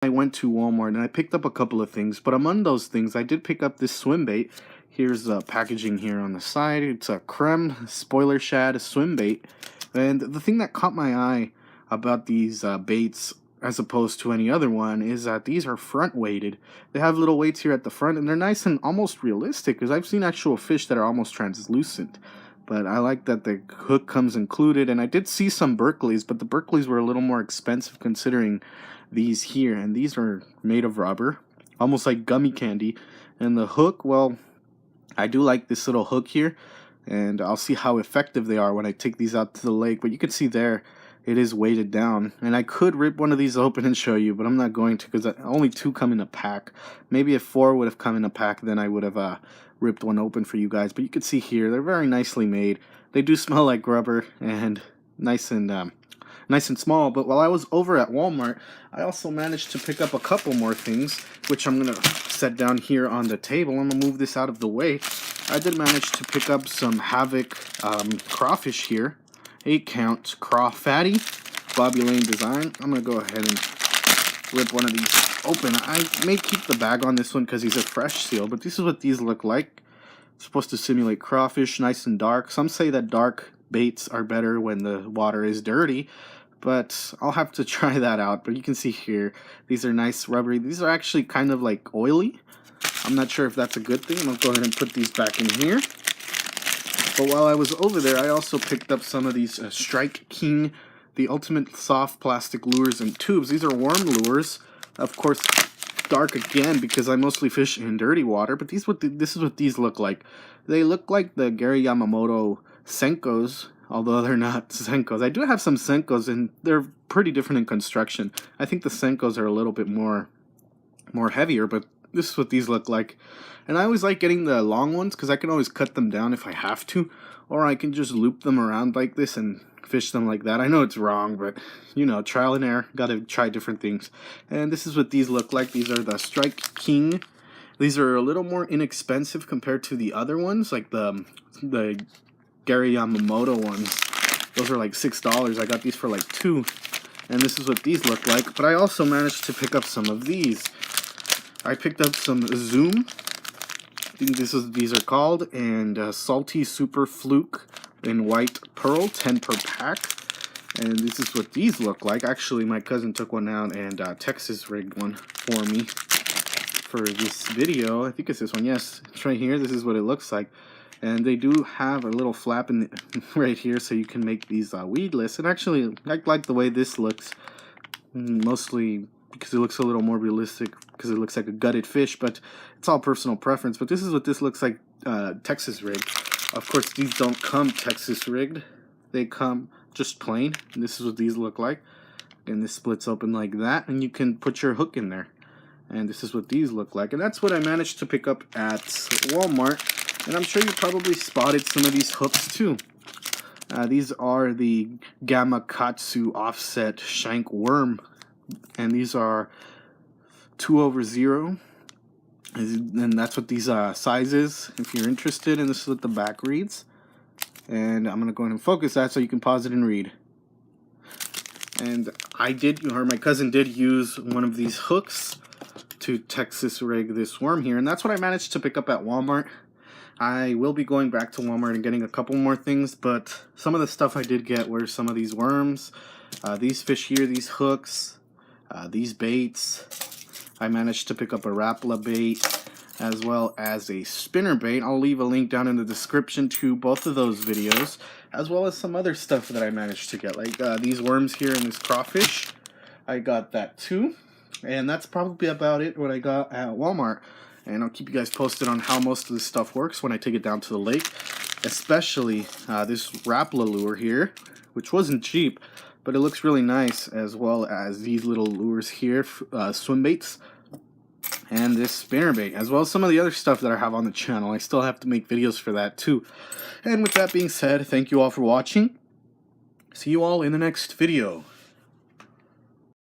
I went to Walmart and I picked up a couple of things, but among those things I did pick up this swim bait. Here's the packaging here on the side. It's a creme spoiler shad swim bait, and the thing that caught my eye about these baits as opposed to any other one is that these are front weighted. They have little weights here at the front and they're nice and almost realistic, because I've seen actual fish that are almost translucent. But I like that the hook comes included, and I did see some Berkeleys, but the Berkeleys were a little more expensive considering these here, and these are made of rubber, almost like gummy candy. And the hook, well, I do like this little hook here, and I'll see how effective they are when I take these out to the lake. But you can see there, it is weighted down, and I could rip one of these open and show you, but I'm not going to, because only 2 come in a pack. Maybe if 4 would have come in a pack, then I would have ripped one open for you guys. But you can see here, they're very nicely made. They do smell like rubber, and nice and small. But while I was over at Walmart, I also managed to pick up a couple more things, which I'm gonna set down here on the table. I'm gonna move this out of the way. I did manage to pick up some Havoc crawfish here, 8-count craw fatty, Bobby Lane design. I'm gonna go ahead and rip one of these open. I may keep the bag on this one because he's a fresh seal, but this is what these look like. It's supposed to simulate crawfish, nice and dark. Some say that dark baits are better when the water is dirty, but I'll have to try that out. But you can see here, these are nice rubbery. These are actually kind of like oily. I'm not sure if that's a good thing. I'm gonna go ahead and put these back in here. But while I was over there, I also picked up some of these Strike King, the ultimate soft plastic lures and tubes. These are worm lures, of course, dark again because I mostly fish in dirty water. But this is what these look like. They look like the Gary Yamamoto Senkos, although they're not Senkos. I do have some Senkos, and they're pretty different in construction. I think the Senkos are a little bit more heavier, but this is what these look like. And I always like getting the long ones because I can always cut them down if I have to, or I can just loop them around like this and fish them like that. I know it's wrong, but you know, trial and error, gotta try different things. And this is what these look like. These are the Strike King. These are a little more inexpensive compared to the other ones, like the Gary Yamamoto ones. Those are like $6. I got these for like $2. And this is what these look like. But I also managed to pick up some of these. I picked up some Zoom, I think these are called, and Salty Super Fluke in white pearl, 10 per pack. And this is what these look like. Actually, my cousin took one out and Texas rigged one for me for this video. I think it's this one. Yes, it's right here. This is what it looks like. And they do have a little flap in the, right here, so you can make these weedless. And actually, I like the way this looks, mostly because it looks a little more realistic, because it looks like a gutted fish, but it's all personal preference. But this is what this looks like, Texas rigged. Of course, these don't come Texas rigged. They come just plain. And this is what these look like. And this splits open like that, and you can put your hook in there. And this is what these look like. And that's what I managed to pick up at Walmart. And I'm sure you probably spotted some of these hooks too. These are the Gamma Katsu offset shank worm. And these are 2/0. And that's what these size is, if you're interested. And this is what the back reads. And I'm going to go ahead and focus that so you can pause it and read. And my cousin did use one of these hooks to Texas rig this worm here. And that's what I managed to pick up at Walmart. I will be going back to Walmart and getting a couple more things, but some of the stuff I did get were some of these worms, these fish here, these hooks, these baits. I managed to pick up a Rapala bait as well as a spinner bait. I'll leave a link down in the description to both of those videos, as well as some other stuff that I managed to get, like these worms here and this crawfish. I got that too. And that's probably about it what I got at Walmart. And I'll keep you guys posted on how most of this stuff works when I take it down to the lake. Especially this Rapala lure here, which wasn't cheap, but it looks really nice, as well as these little lures here, swim baits, and this spinnerbait, as well as some of the other stuff that I have on the channel. I still have to make videos for that too. And with that being said, thank you all for watching. See you all in the next video.